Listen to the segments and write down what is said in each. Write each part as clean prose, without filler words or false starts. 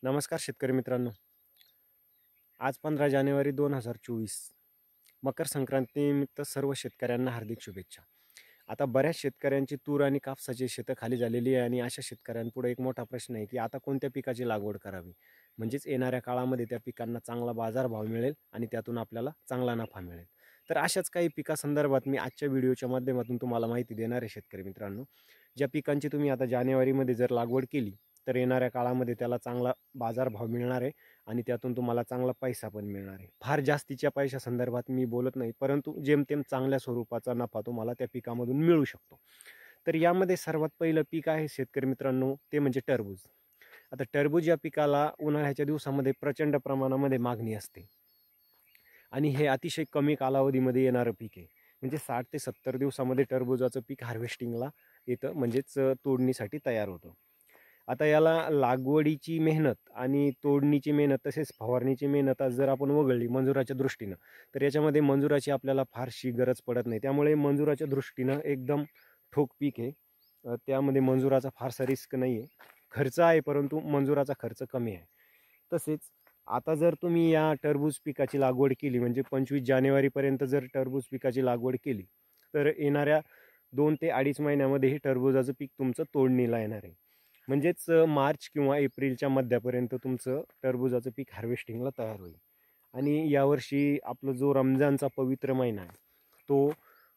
नमस्कार शेतकरी मित्रांनो. आज 15 जानेवारी 2024 मकर संक्रांतीनिमित्त सर्व शेतकऱ्यांना हार्दिक शुभेच्छा. आता बऱ्याच शेतकऱ्यांची तूर आणि कापसाची शेतं खाली झालेली आहे आणि अशा शेतकऱ्यांपुढे एक मोठा प्रश्न आहे की आता कोणत्या पिकाची लागवड करावी. म्हणजेच येणाऱ्या काळामध्ये त्या पिकांना चांगला बाजारभाव मिळेल आणि त्यातून आपल्याला चांगला नफा मिळेल. तर अशाच काही पिकासंदर्भात मी आजच्या व्हिडिओच्या माध्यमातून तुम्हाला माहिती देणार आहे शेतकरी मित्रांनो. ज्या पिकांची तुम्ही आता जानेवारीमध्ये जर लागवड केली तर येणाऱ्या काळामध्ये त्याला चांगला बाजारभाव मिळणार आहे आणि त्यातून तुम्हाला चांगला पैसा पण मिळणार आहे. फार जास्तीच्या पैशासंदर्भात मी बोलत नाही, परंतु जेमतेम चांगल्या स्वरूपाचा नफा तुम्हाला त्या पिकामधून मिळू शकतो. तर यामध्ये सर्वात पहिलं पीक आहे शेतकरी मित्रांनो, ते म्हणजे टरबूज. आता टरबूज या पिकाला उन्हाळ्याच्या दिवसामध्ये प्रचंड प्रमाणामध्ये मागणी असते आणि हे अतिशय कमी कालावधीमध्ये येणारं पीक आहे. म्हणजे 60 ते 70 दिवसामध्ये टरबूजाचं पीक हार्वेस्टिंगला येतं, म्हणजेच तोडणीसाठी तयार होतं. आता याला लागवडीची मेहनत आणि तोडणीची मेहनत तसेच फवारणीची मेहनत आज जर आपण वगळली मंजुराच्या दृष्टीनं, तर याच्यामध्ये मंजुराची आपल्याला फारशी गरज पडत नाही. त्यामुळे मंजुराच्या दृष्टीनं एकदम ठोक पीक आहे. त्यामध्ये मंजुराचा फारसा रिस्क नाही आहे. खर्च आहे, परंतु मंजुराचा खर्च कमी आहे. तसेच आता जर तुम्ही या टरबूज पिकाची लागवड केली, म्हणजे 25 जानेवारीपर्यंत जर टरबूज पिकाची लागवड केली, तर येणाऱ्या 2 ते 2.5 महिन्यामध्ये हे टरबूजाचं पीक तुमचं तोडणीला येणार आहे. म्हणजेच मार्च किंवा एप्रिलच्या मध्यापर्यंत तुमचं टरबूजाचं पीक हार्वेस्टिंगला तयार होईल. आणि यावर्षी आपला जो रमजानचा पवित्र महिना आहे तो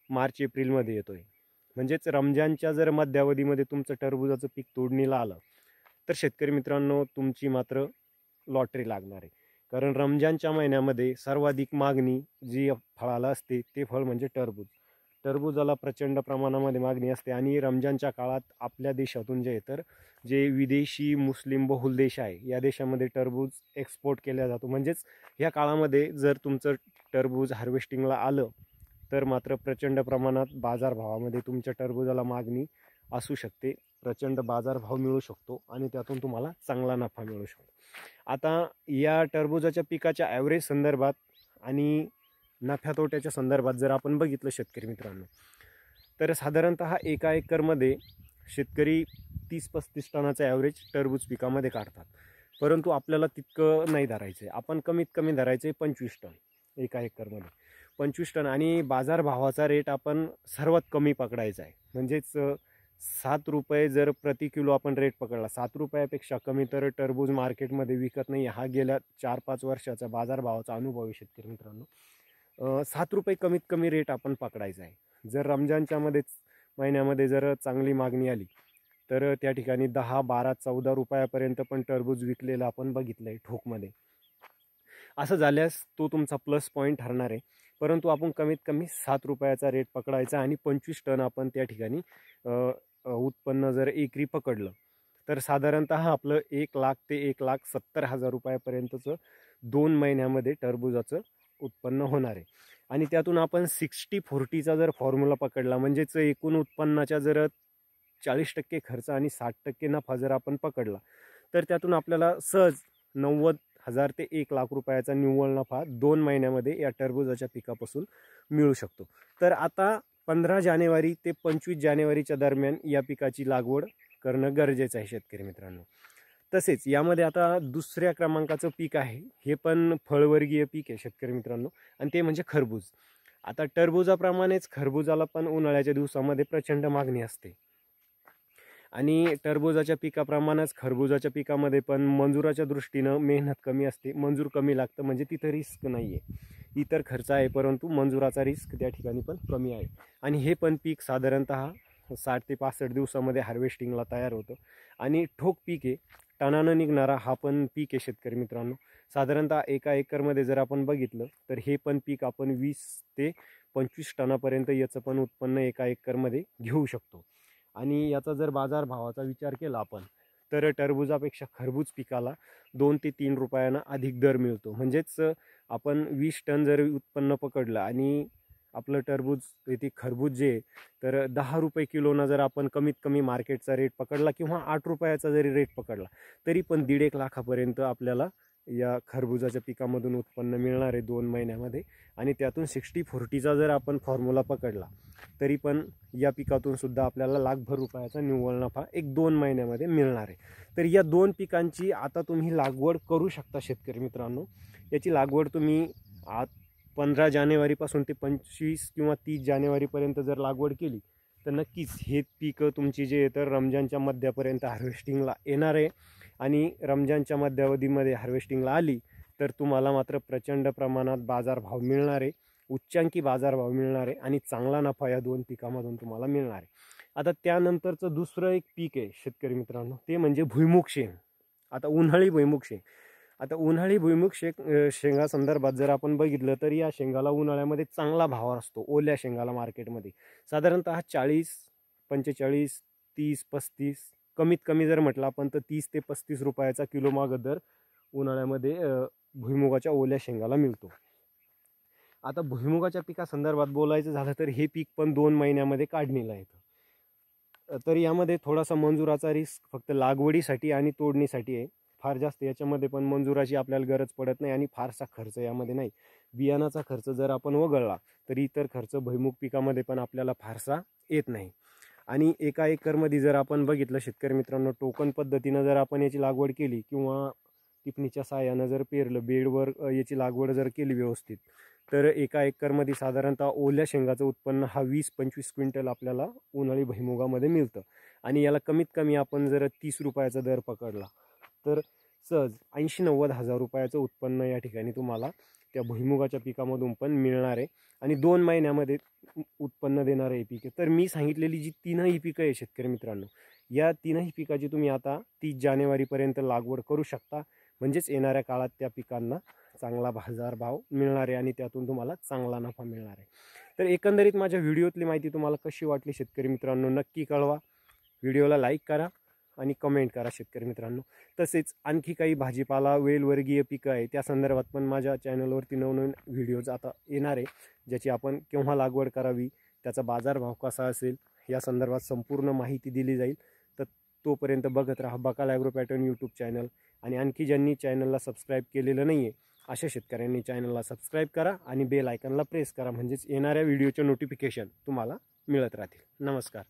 मार्च एप्रिलमध्ये येतो आहे. म्हणजेच रमजानच्या जर मध्यावधीमध्ये तुमचं टरबूजाचं पीक तोडणीला आलं तर शेतकरी मित्रांनो तुमची मात्र लॉटरी लागणार आहे. कारण रमजानच्या महिन्यामध्ये सर्वाधिक मागणी जी फळाला असते ते फळ म्हणजे टरबूज. टरबूजाला प्रचंड प्रमाणामध्ये मागणी असते आणि रमजानच्या काळात आपल्या देशातून तर जे विदेशी मुस्लिम बहुल देश आहे या देशामध्ये टरबूज एक्सपोर्ट केला जातो. म्हणजेच या काळामध्ये जर तुमचं टरबूज हार्वेस्टिंगला आलं तर मात्र प्रचंड प्रमाणात बाजारभावामध्ये तुमच्या टरबूजाला मागणी असू शकते. प्रचंड बाजारभाव मिळू शकतो आणि त्यातून तुम्हाला चांगला नफा मिळू शकतो. आता या टरबूजाच्या पिकाच्या ॲव्हरेज संदर्भात आणि नफ्या तोट्याच्या संदर्भात जर आपण बघितलं शेतकरी मित्रांनो, तर साधारणतः एका एकरमध्ये शेतकरी 30-35 टनाचं ॲव्हरेज टरबूज पिकामध्ये काढतात. परंतु आपल्याला तितकं नाही धरायचं आहे. आपण कमीत कमी धरायचं आहे 25 टन एका एकरमध्ये. 25 टन आणि बाजारभावाचा रेट आपण सर्वात कमी पकडायचा आहे. म्हणजेच 7 रुपये जर प्रति किलो आपण रेट पकडला, 7 रुपयापेक्षा कमी तर टरबूज मार्केटमध्ये विकत नाही. हा गेल्या 4-5 वर्षाचा बाजारभावाचा अनुभव आहे शेतकरी मित्रांनो. 7 रुपये कमीत कमी रेट आपण पकडायचा आहे. जर रमजानच्या महिन्यामध्ये जर चांगली मागणी आली तर त्या ठिकाणी 10, 12, 14 रुपयापर्यंत पण टरबूज विकलेलं आपण बघितलं आहे ठोकमध्ये. असं झाल्यास तो तुमचा प्लस पॉईंट ठरणार आहे. परंतु आपण कमीत कमी 7 रुपयाचा रेट पकडायचा आणि 25 टन आपण त्या ठिकाणी उत्पन्न जर एकरी पकडलं तर साधारणतः आपलं 1,00,000 ते 1,70,000 रुपयापर्यंतचं 2 महिन्यामध्ये टरबूजाचं उत्पन्न होणार आहे. आणि त्यातून आपण 60-40चा जर फॉर्म्युला पकडला, म्हणजेच एकूण उत्पन्नाच्या जर 40% खर्च आणि 60% नफा जर आपण पकडला तर त्यातून आपल्याला सहज 90,000 ते 1,00,000 रुपयाचा निव्वळ नफा 2 महिन्यामध्ये या टरबूजाच्या पिकापासून मिळू शकतो. तर आता 15 जानेवारी ते 25 जानेवारीच्या दरम्यान या पिकाची लागवड करणं गरजेचं आहे शेतकरी मित्रांनो. तसेच यामध्ये आता दुसऱ्या क्रमांकाचं पीक आहे, हे पण फळवर्गीय पीक आहे शेतकरी मित्रांनो, आणि ते म्हणजे खरबूज. आता टरबूजाप्रमाणेच खरबूजाला पण उन्हाळ्याच्या दिवसामध्ये प्रचंड मागणी असते आणि टरबूजाच्या पिकाप्रमाणेच खरबूजाच्या पिकामध्ये पण मंजुराच्या दृष्टीनं मेहनत कमी असते. मंजूर कमी लागतं, म्हणजे तिथं रिस्क नाही आहे. इतर खर्च आहे परंतु मंजुराचा रिस्क त्या ठिकाणी पण कमी आहे. आणि हे पण पीक साधारणतः 60 ते 65 दिवसामध्ये हार्वेस्टिंगला तयार होतं आणि ठोक पीक आहे. टनानं निघणारा हा पण पीक आहे शेतकरी मित्रांनो. साधारणतः एका एकरमध्ये जर आपण बघितलं तर हे पण पीक आपण 20 ते 25 टनापर्यंत याचं पण उत्पन्न एका एकरमध्ये घेऊ शकतो. आणि याचा जर बाजारभावाचा विचार केला आपण तर टरबूजापेक्षा खरबूज पिकाला 2 ते 3 रुपयानं अधिक दर मिळतो. म्हणजेच आपण 20 टन जर उत्पन्न पकडलं आणि आपलं टरबूज ते खरबूज जे तर 10 रुपये किलोनं जर आपण कमीत कमी मार्केटचा रेट पकडला किंवा 8 रुपयाचा जरी रेट पकडला तरी पण 1.5 लाखापर्यंत आपल्याला या खरबुजाच्या पिकामधून उत्पन्न मिळणार आहे 2 महिन्यामध्ये. आणि त्यातून 60-40चा जर आपण फॉर्म्युला पकडला तरी पण या पिकातून सुद्धा आपल्याला लाखभर रुपयाचा निव्वळ नफा 1-2 महिन्यामध्ये मिळणार आहे. तर या 2 पिकांची आता तुम्ही लागवड करू शकता शेतकरी मित्रांनो. याची लागवड तुम्ही 15 जानेवारीपासून ते 25 किंवा 30 जानेवारीपर्यंत जर लागवड केली तर नक्कीच हे पिकं तुमची जे तर रमजानच्या मध्यापर्यंत हार्वेस्टिंगला येणार आहे. आणि रमजानच्या मध्यावधीमध्ये हार्वेस्टिंगला आली तर तुम्हाला मात्र प्रचंड प्रमाणात बाजारभाव मिळणार आहे, उच्चांकी बाजारभाव मिळणार आहे आणि चांगला नफा या 2 पिकामधून तुम्हाला मिळणार आहे. आता त्यानंतरचं दुसरं एक पीक आहे शेतकरी मित्रांनो, ते म्हणजे भुईमुग शेंग. आता उन्हाळी भुईमुग शेंग. आता उन्हाळी भुईमुग शेंगा संदर्भात जर आपण बघितलं तर या शेंगाला उन्हाळ्यामध्ये चांगला भाव असतो. ओल्या शेंगाला मार्केटमध्ये साधारणतः 40, 45, 30, 35 कमीत कमी जर म्हटलं आपण तर 30 ते 35 रुपयाचा किलो मागं दर उन्हाळ्यामध्ये भुईमुगाच्या ओल्या शेंगाला मिळतो. आता भुईमुगाच्या पिकासंदर्भात बोलायचं झालं तर हे पीक पण 2 महिन्यामध्ये काढणीला येतं. तर यामध्ये थोडासा मंजुराचा रिस्क फक्त लागवडीसाठी आणि तोडणीसाठी आहे. फार जास्त याच्यामध्ये पण मंजुराची आपल्याला गरज पडत नाही आणि फारसा खर्च यामध्ये नाही. बियाणाचा खर्च जर आपण वगळला तर इतर खर्च भुईमुग पिकामध्ये पण आपल्याला फारसा येत नाही. आणि एका एकरमध्ये जर आपण बघितलं शेतकरी मित्रांनो, टोकन पद्धतीनं जर आपण याची लागवड केली किंवा टिपणीच्या साहाय्यानं जर पेरलं, बेडवर याची लागवड जर केली व्यवस्थित, तर एका एकरमध्ये साधारणतः ओल्या शेंगाचं उत्पन्न हा 20-25 क्विंटल आपल्याला उन्हाळी भुईमुगामध्ये मिळतं. आणि याला कमीत कमी आपण जर 30 रुपयाचा दर पकडला तर सहज 80-90 हजार रुपयाचं उत्पन्न या ठिकाणी तुम्हाला त्या भुईमुगाच्या पिकामधून पण मिळणार आहे. आणि 2 महिन्यामध्ये उत्पन्न देणारं हे पीक आहे. तर मी सांगितलेली जी 3ही पिकं आहे शेतकरी मित्रांनो, या 3ही पिकाची तुम्ही आता 30 जानेवारीपर्यंत लागवड करू शकता. म्हणजेच येणाऱ्या काळात त्या पिकांना चांगला बाजारभाव मिळणार आहे आणि त्यातून तुम्हाला चांगला नफा मिळणार आहे. तर एकंदरीत माझ्या व्हिडिओतली माहिती तुम्हाला कशी वाटली शेतकरी मित्रांनो नक्की कळवा. व्हिडिओला लाईक करा आणि कमेंट करा शेतकरी मित्रांनो. तसेच आणखी काही भाजीपाला वेलवर्गीय पिकं आहे त्या संदर्भात पण माझ्या चॅनलवरती नवनवीन व्हिडिओज आता येणार आहे, ज्याची आपण केव्हा लागवड करावी, त्याचा बाजारभाव कसा असेल या संदर्भात संपूर्ण माहिती दिली जाईल. तर तोपर्यंत बघत राहा बकाल ॲग्रो पॅटर्न यूट्यूब चॅनल. आणि आणखी ज्यांनी चॅनलला सबस्क्राईब केलेलं नाही आहे अशा शेतकऱ्यांनी चॅनलला सबस्क्राईब करा आणि बेल आयकॉनला प्रेस करा, म्हणजेच येणाऱ्या व्हिडिओचे नोटिफिकेशन तुम्हाला मिळत राहतील. नमस्कार.